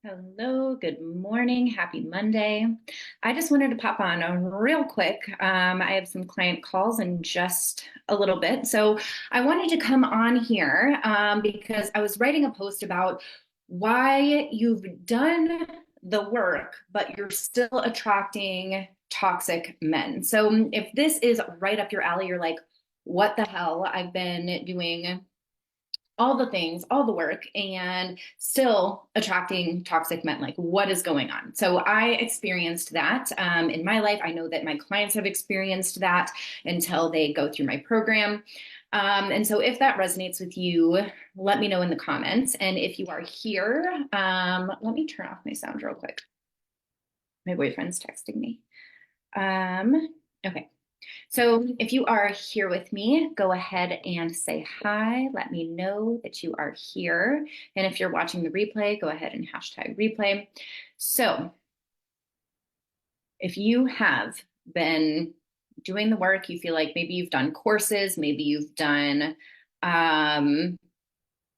Hello, good morning, happy Monday. I just wanted to pop on real quick. I have some client calls in just a little bit. So I wanted to come on here because I was writing a post about why you've done the work, but you're still attracting toxic men. So if this is right up your alley, you're like, what the hell? I've been doing all the things, all the work, and still attracting toxic men. Like, what is going on? So, I experienced that in my life. I know that my clients have experienced that until they go through my program. And so, if that resonates with you, let me know in the comments. And if you are here, let me turn off my sound real quick. My boyfriend's texting me. Okay. So if you are here with me, go ahead and say hi. Let me know that you are here. And if you're watching the replay, go ahead and hashtag replay. So if you have been doing the work, you feel like maybe you've done courses, maybe you've done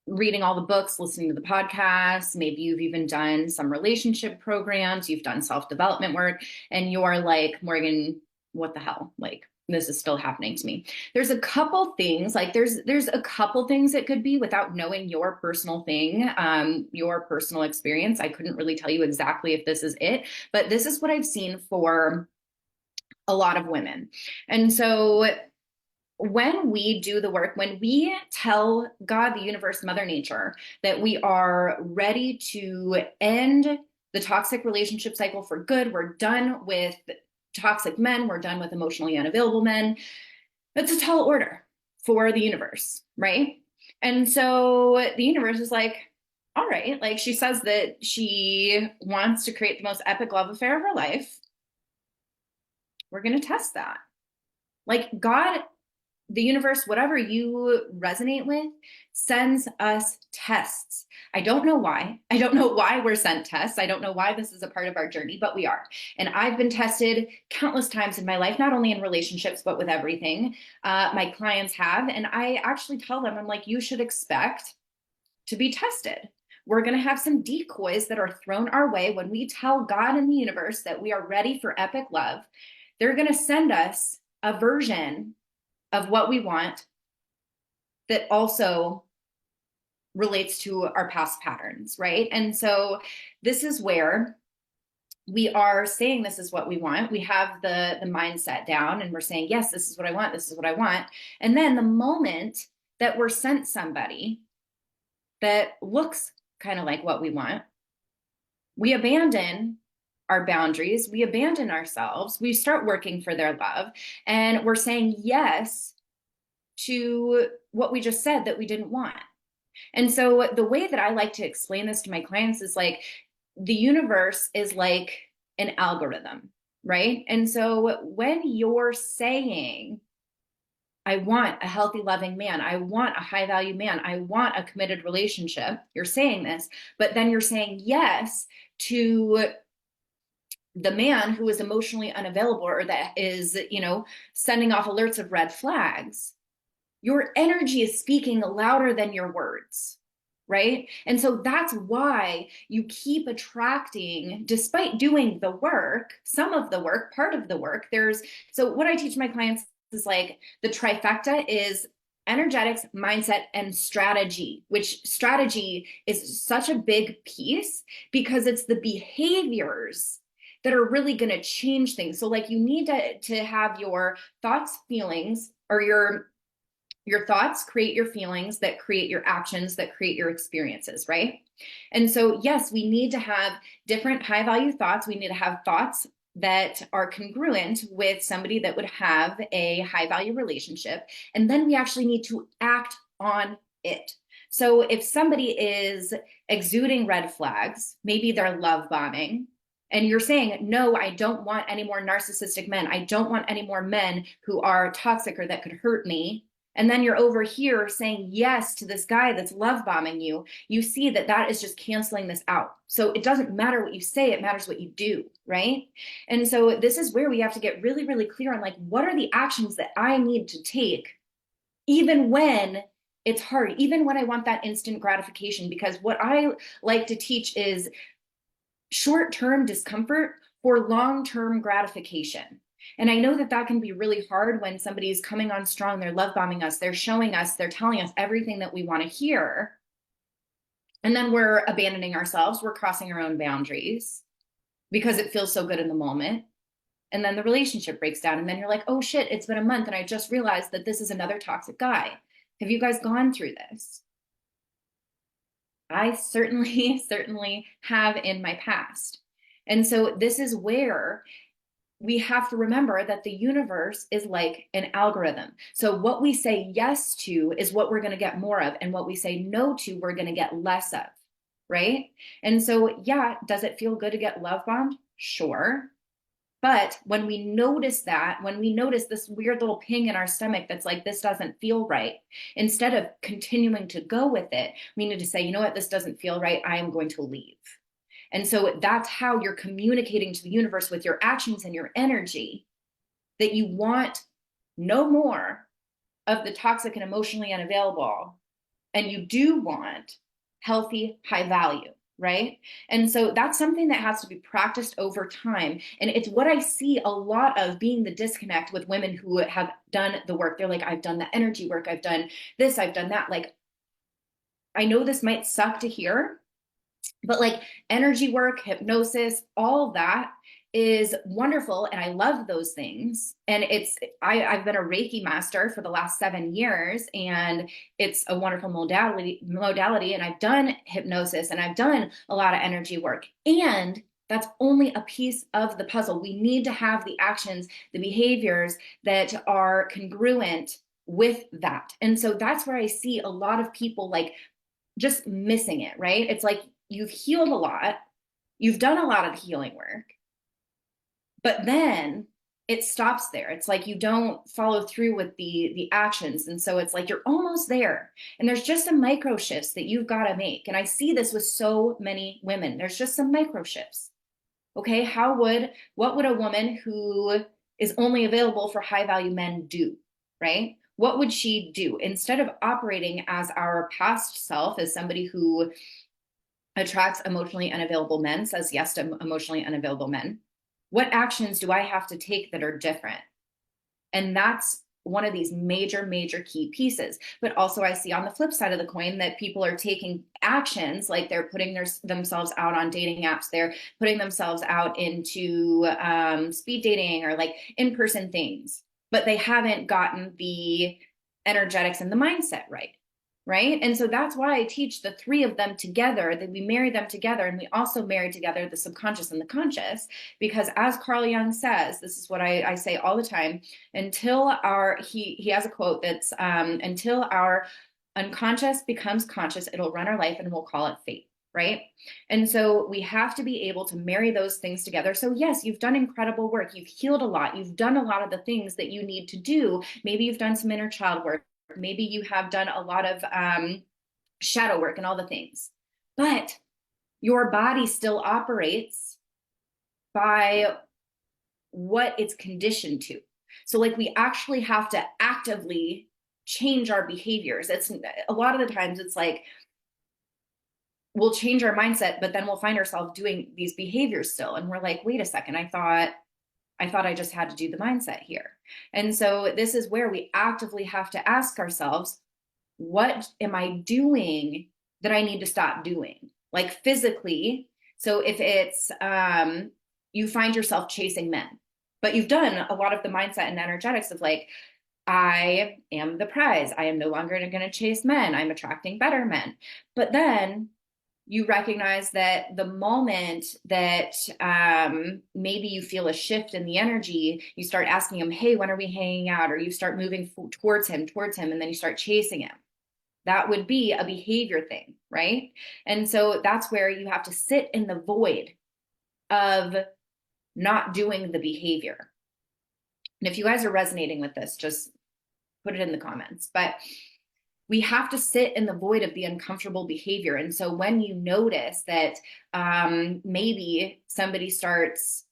reading all the books, listening to the podcasts, maybe you've even done some relationship programs, you've done self-development work, and you're like, Morgan, what the hell? Like, this is still happening to me. There's a couple things, like there's a couple things it could be without knowing your personal thing, your personal experience. I couldn't really tell you exactly if this is it, but this is what I've seen for a lot of women. And so when we do the work, when we tell God, the universe, Mother Nature, that we are ready to end the toxic relationship cycle for good, we're done with toxic men, we're done with emotionally unavailable men, that's a tall order for the universe, right? And so the universe is like, all right, like she says that she wants to create the most epic love affair of her life. We're going to test that. Like God, the universe, whatever you resonate with, sends us tests. I don't know why. I don't know why we're sent tests. I don't know why this is a part of our journey, but we are. And I've been tested countless times in my life, not only in relationships, but with everything. My clients have. And I actually tell them, I'm like, you should expect to be tested. We're going to have some decoys that are thrown our way when we tell God and the universe that we are ready for epic love. They're going to send us a version of what we want that also relates to our past patterns, right? And so this is where we are saying this is what we want. We have the mindset down and we're saying, yes, this is what I want. This is what I want. And then the moment that we're sent somebody that looks kind of like what we want, we abandon our boundaries, we abandon ourselves, we start working for their love, and we're saying yes to what we just said that we didn't want. And so the way that I like to explain this to my clients is like the universe is like an algorithm, right? And so when you're saying, I want a healthy, loving man, I want a high value man, I want a committed relationship, you're saying this, but then you're saying yes to the man who is emotionally unavailable or that is, sending off alerts of red flags. Your energy is speaking louder than your words, right? And so that's why you keep attracting, despite doing the work, some of the work, part of the work. So what I teach my clients is like the trifecta is energetics, mindset, and strategy, which strategy is such a big piece because it's the behaviors that are really going to change things. So like you need to have your thoughts, feelings, or your thoughts create your feelings that create your actions that create your experiences, right? And so, yes, we need to have different high value thoughts. We need to have thoughts that are congruent with somebody that would have a high value relationship. And then we actually need to act on it. So if somebody is exuding red flags, maybe they're love bombing, and you're saying, no, I don't want any more narcissistic men. I don't want any more men who are toxic or that could hurt me. And then you're over here saying yes to this guy that's love bombing you. You see that that is just canceling this out. So it doesn't matter what you say, it matters what you do, right? And so this is where we have to get really, really clear on like, what are the actions that I need to take, even when it's hard, even when I want that instant gratification? Because what I like to teach is short-term discomfort for long-term gratification. And I know that that can be really hard when somebody's coming on strong, they're love bombing us, they're showing us, they're telling us everything that we want to hear. And then we're abandoning ourselves, we're crossing our own boundaries because it feels so good in the moment. And then the relationship breaks down. And then you're like, oh shit, it's been a month. And I just realized that this is another toxic guy. Have you guys gone through this? I certainly, certainly have in my past. And so this is where we have to remember that the universe is like an algorithm. So what we say yes to is what we're going to get more of, and what we say no to, we're going to get less of, right? And so, yeah, does it feel good to get love bombed? Sure. But when we notice that, when we notice this weird little ping in our stomach that's like, this doesn't feel right, instead of continuing to go with it, we need to say, you know what, this doesn't feel right. I am going to leave. And so that's how you're communicating to the universe with your actions and your energy that you want no more of the toxic and emotionally unavailable. And you do want healthy, high value, right? And so that's something that has to be practiced over time. And it's what I see a lot of being the disconnect with women who have done the work. They're like, I've done the energy work, I've done this, I've done that. Like, I know this might suck to hear, but like energy work, hypnosis, all of that is wonderful. And I love those things. And I've been a Reiki master for the last 7 years, and it's a wonderful modality. And I've done hypnosis and I've done a lot of energy work. And that's only a piece of the puzzle. We need to have the actions, the behaviors that are congruent with that. And so that's where I see a lot of people like just missing it, right? It's like you've healed a lot, you've done a lot of healing work, but then it stops there. It's like you don't follow through with the actions. And so it's like you're almost there. And there's just some micro shifts that you've got to make. And I see this with so many women. There's just some micro shifts. Okay, what would a woman who is only available for high value men do, right? What would she do instead of operating as our past self, as somebody who attracts emotionally unavailable men, says yes to emotionally unavailable men? What actions do I have to take that are different? And that's one of these major, major key pieces. But also, I see on the flip side of the coin that people are taking actions, like they're putting themselves out on dating apps, they're putting themselves out into speed dating or like in-person things, but they haven't gotten the energetics and the mindset right. Right. And so that's why I teach the three of them together, that we marry them together. And we also marry together the subconscious and the conscious, because as Carl Jung says, this is what I say all the time, he has a quote that's until our unconscious becomes conscious, it'll run our life and we'll call it fate. Right. And so we have to be able to marry those things together. So yes, you've done incredible work. You've healed a lot. You've done a lot of the things that you need to do. Maybe you've done some inner child work. Maybe you have done a lot of shadow work and all the things, but your body still operates by what it's conditioned to. So like we actually have to actively change our behaviors. It's a lot of the times it's like we'll change our mindset, but then we'll find ourselves doing these behaviors still. And we're like, wait a second, I thought I just had to do the mindset here. And so this is where we actively have to ask ourselves, what am I doing that I need to stop doing? Like physically. So if it's, you find yourself chasing men, but you've done a lot of the mindset and energetics of like, I am the prize. I am no longer going to chase men. I'm attracting better men. But then you recognize that the moment that maybe you feel a shift in the energy, you start asking him, hey, when are we hanging out? Or you start moving towards him, and then you start chasing him. That would be a behavior thing, right? And so that's where you have to sit in the void of not doing the behavior. And if you guys are resonating with this, just put it in the comments. But we have to sit in the void of the uncomfortable behavior. And so when you notice that maybe somebody starts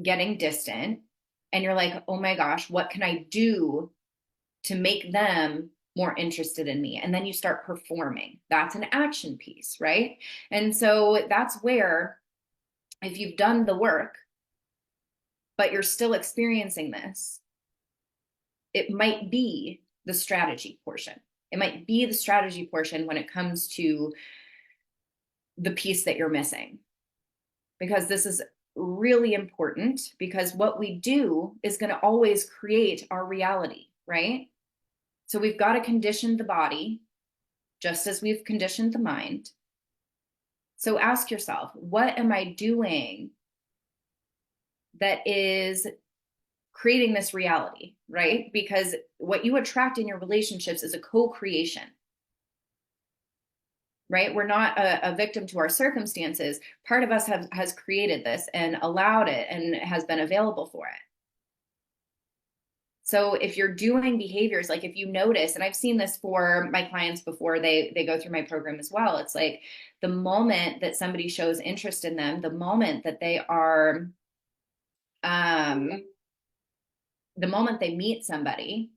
getting distant and you're like, oh my gosh, what can I do to make them more interested in me. And then you start performing. That's an action piece, right? And so that's where, if you've done the work, but you're still experiencing this, it might be the strategy portion. It might be the strategy portion when it comes to the piece that you're missing. Because this is really important, because what we do is going to always create our reality, right? So we've got to condition the body just as we've conditioned the mind. So ask yourself, what am I doing that is creating this reality, right? Because what you attract in your relationships is a co-creation, right? We're not a victim to our circumstances. Part of us has created this and allowed it and has been available for it. So if you're doing behaviors, like if you notice, and I've seen this for my clients before they go through my program as well, it's like the moment that somebody shows interest in them, the moment that they are, the moment they meet somebody,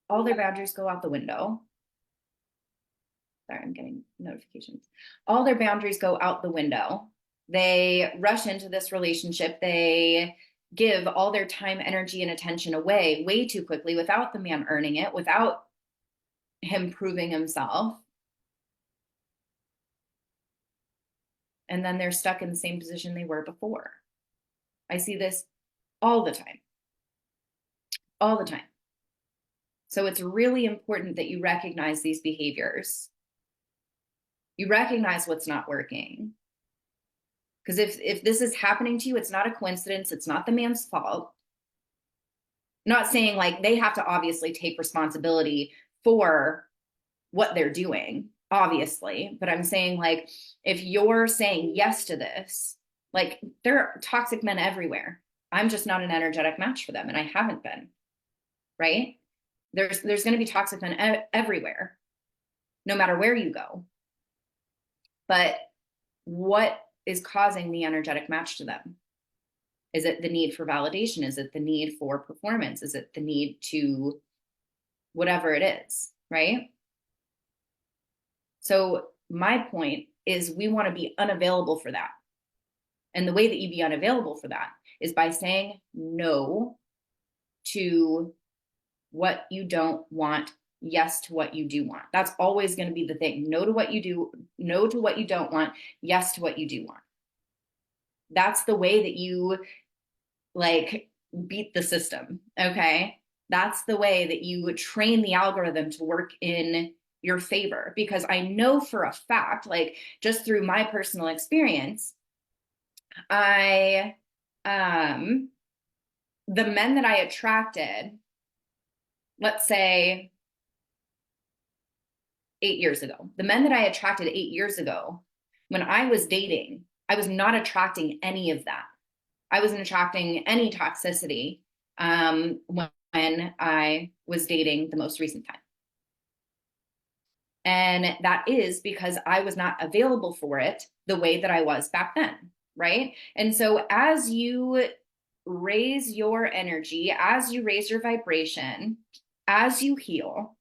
all their boundaries go out the window. Sorry, I'm getting notifications. All their boundaries go out the window. They rush into this relationship. They give all their time, energy, and attention away way too quickly without the man earning it, without him proving himself. And then they're stuck in the same position they were before. I see this all the time. All the time. So it's really important that you recognize these behaviors. You recognize what's not working. Because if this is happening to you, it's not a coincidence. It's not the man's fault. I'm not saying like they have to obviously take responsibility for what they're doing, obviously. But I'm saying like, if you're saying yes to this, like there are toxic men everywhere. I'm just not an energetic match for them. And I haven't been, right? There's going to be toxic men everywhere, no matter where you go. But what is causing the energetic match to them? Is it the need for validation? Is it the need for performance? Is it the need to whatever it is, right? So my point is we want to be unavailable for that. And the way that you be unavailable for that is by saying no to what you don't want, yes to what you do want. That's always going to be the thing. No to what you do, no to what you don't want, yes to what you do want. That's the way that you like beat the system, okay? That's the way that you train the algorithm to work in your favor. Because I know for a fact, like just through my personal experience, the men that I attracted, let's say 8 years ago, the men that I attracted 8 years ago, when I was dating, I was not attracting any of that. I wasn't attracting any toxicity when I was dating the most recent time. And that is because I was not available for it the way that I was back then, right? And so as you raise your energy, as you raise your vibration, as you heal,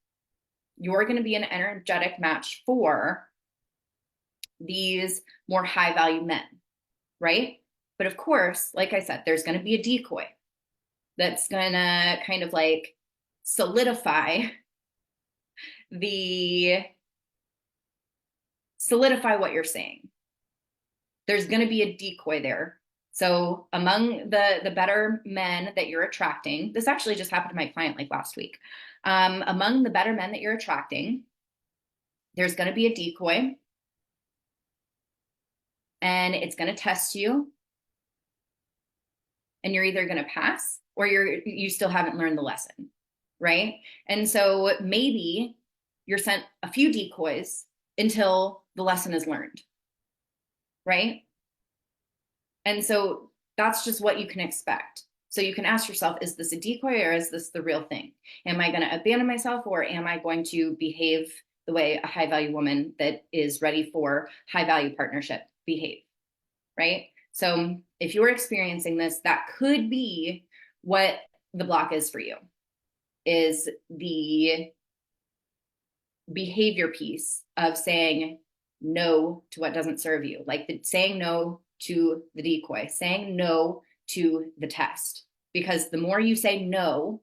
you're going to be an energetic match for these more high value men, right? But of course, like I said, there's going to be a decoy that's going to kind of like solidify what you're saying. There's going to be a decoy there. So among the better men that you're attracting, this actually just happened to my client like last week. Among the better men that you're attracting, there's going to be a decoy, and it's going to test you, and you're either going to pass or you still haven't learned the lesson, right? And so maybe you're sent a few decoys until the lesson is learned, right? And so that's just what you can expect. So you can ask yourself, is this a decoy or is this the real thing? Am I going to abandon myself, or am I going to behave the way a high value woman that is ready for high value partnership behave, right? So if you're experiencing this, that could be what the block is for you. is the behavior piece of saying no to what doesn't serve you, like saying no to the decoy, saying no to the test. Because the more you say no,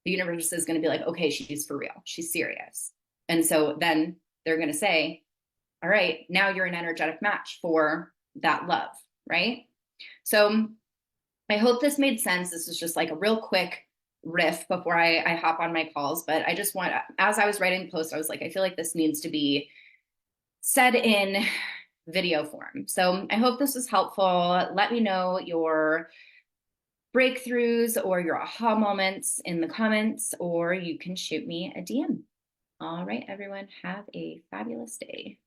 the universe is going to be like, okay, she's for real, she's serious. And so then they're going to say, all right, now you're an energetic match for that love, right? So I hope this made sense. This is just like a real quick riff before I hop on my calls. But I just want, as I was writing the post, I was like, I feel like this needs to be said in video form. So I hope this was helpful. Let me know your breakthroughs or your aha moments in the comments, or you can shoot me a DM. All right, everyone, have a fabulous day.